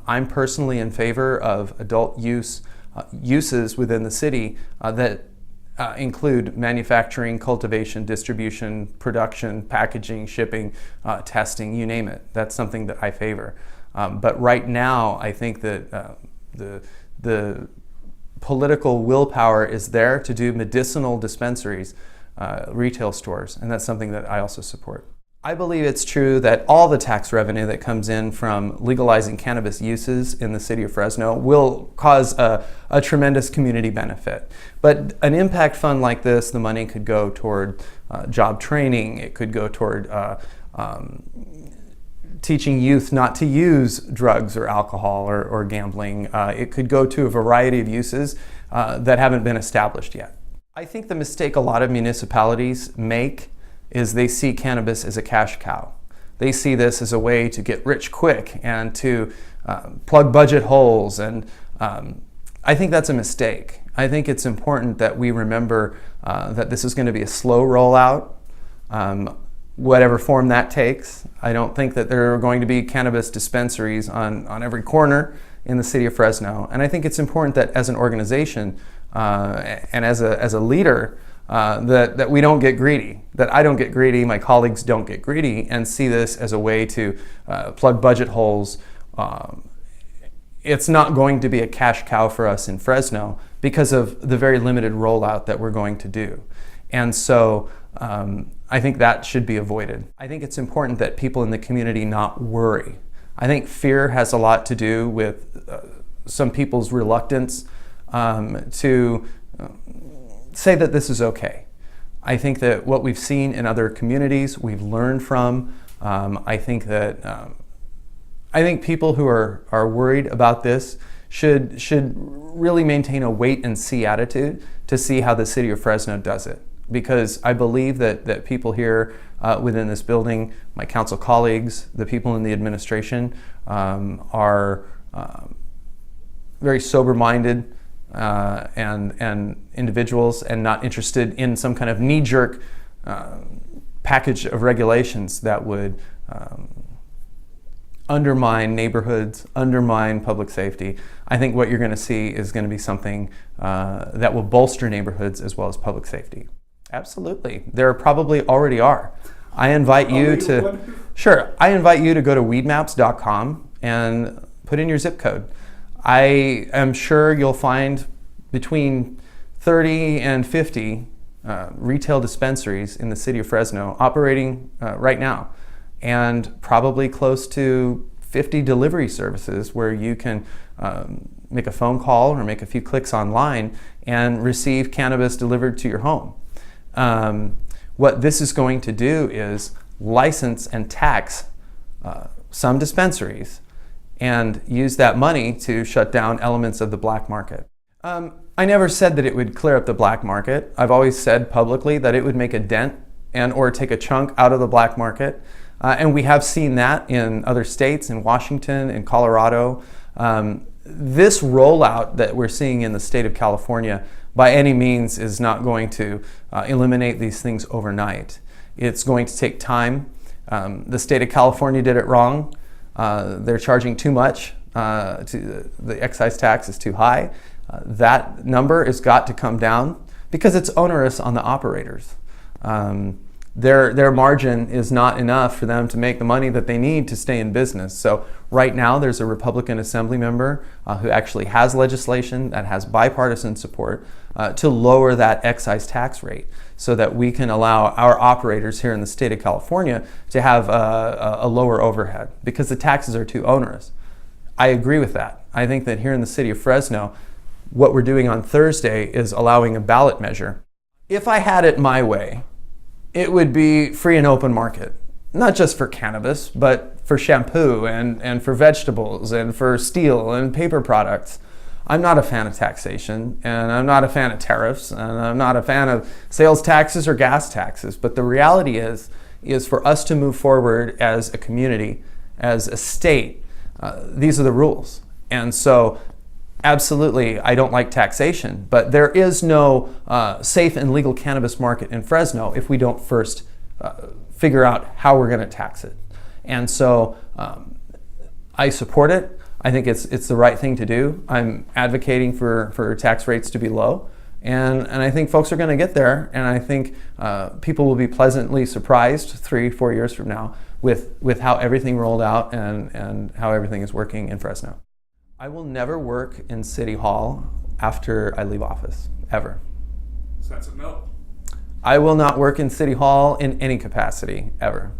I'm personally in favor of adult uses within the city that include manufacturing, cultivation, distribution, production, packaging, shipping, testing, you name it. That's something that I favor. But right now, I think that the political willpower is there to do medicinal dispensaries, retail stores, and that's something that I also support. I believe it's true that all the tax revenue that comes in from legalizing cannabis uses in the city of Fresno will cause a tremendous community benefit. But an impact fund like this, the money could go toward job training, it could go toward teaching youth not to use drugs or alcohol or gambling. It could go to a variety of uses that haven't been established yet. I think the mistake a lot of municipalities make is they see cannabis as a cash cow. They see this as a way to get rich quick and to plug budget holes, and I think that's a mistake. I think it's important that we remember that this is going to be a slow rollout, whatever form that takes. I don't think that there are going to be cannabis dispensaries on every corner in the city of Fresno, and I think it's important that as an organization and as a leader, that we don't get greedy, that I don't get greedy, my colleagues don't get greedy, and see this as a way to plug budget holes. It's not going to be a cash cow for us in Fresno because of the very limited rollout that we're going to do. And so I think that should be avoided. I think it's important that people in the community not worry. I think fear has a lot to do with some people's reluctance to say that this is okay. I think that what we've seen in other communities, we've learned from. I think people who are worried about this should really maintain a wait and see attitude to see how the city of Fresno does it. Because I believe that people here within this building, my council colleagues, the people in the administration are very sober-minded and individuals, and not interested in some kind of knee-jerk package of regulations that would undermine neighborhoods, undermine public safety. I think what you're going to see is going to be something that will bolster neighborhoods as well as public safety. Absolutely. There probably already are. I invite you to, sure, I invite you to go to weedmaps.com and put in your zip code. I am sure you'll find between 30 and 50 retail dispensaries in the city of Fresno operating right now, and probably close to 50 delivery services where you can make a phone call or make a few clicks online and receive cannabis delivered to your home. What this is going to do is license and tax some dispensaries and use that money to shut down elements of the black market. I never said that it would clear up the black market. I've always said publicly that it would make a dent and or take a chunk out of the black market. And we have seen that in other states, in Washington, in Colorado. This rollout that we're seeing in the state of California by any means is not going to eliminate these things overnight. It's going to take time. The state of California did it wrong. They're charging too much. The excise tax is too high. That number has got to come down because it's onerous on the operators. Their margin is not enough for them to make the money that they need to stay in business. So right now there's a Republican Assembly member who actually has legislation that has bipartisan support to lower that excise tax rate so that we can allow our operators here in the state of California to have a lower overhead because the taxes are too onerous. I agree with that. I think that here in the city of Fresno, what we're doing on Thursday is allowing a ballot measure. If I had it my way, it would be free and open market, not just for cannabis, but for shampoo and for vegetables and for steel and paper products. I'm not a fan of taxation, and I'm not a fan of tariffs, and I'm not a fan of sales taxes or gas taxes. But the reality is for us to move forward as a community, as a state, these are the rules. And so absolutely, I don't like taxation, but there is no safe and legal cannabis market in Fresno if we don't first figure out how we're going to tax it. And so I support it. I think it's the right thing to do. I'm advocating for tax rates to be low. And I think folks are going to get there, and I think people will be pleasantly surprised 3-4 years from now with how everything rolled out and how everything is working in Fresno. I will never work in City Hall after I leave office, ever. So that's a no. I will not work in City Hall in any capacity, ever.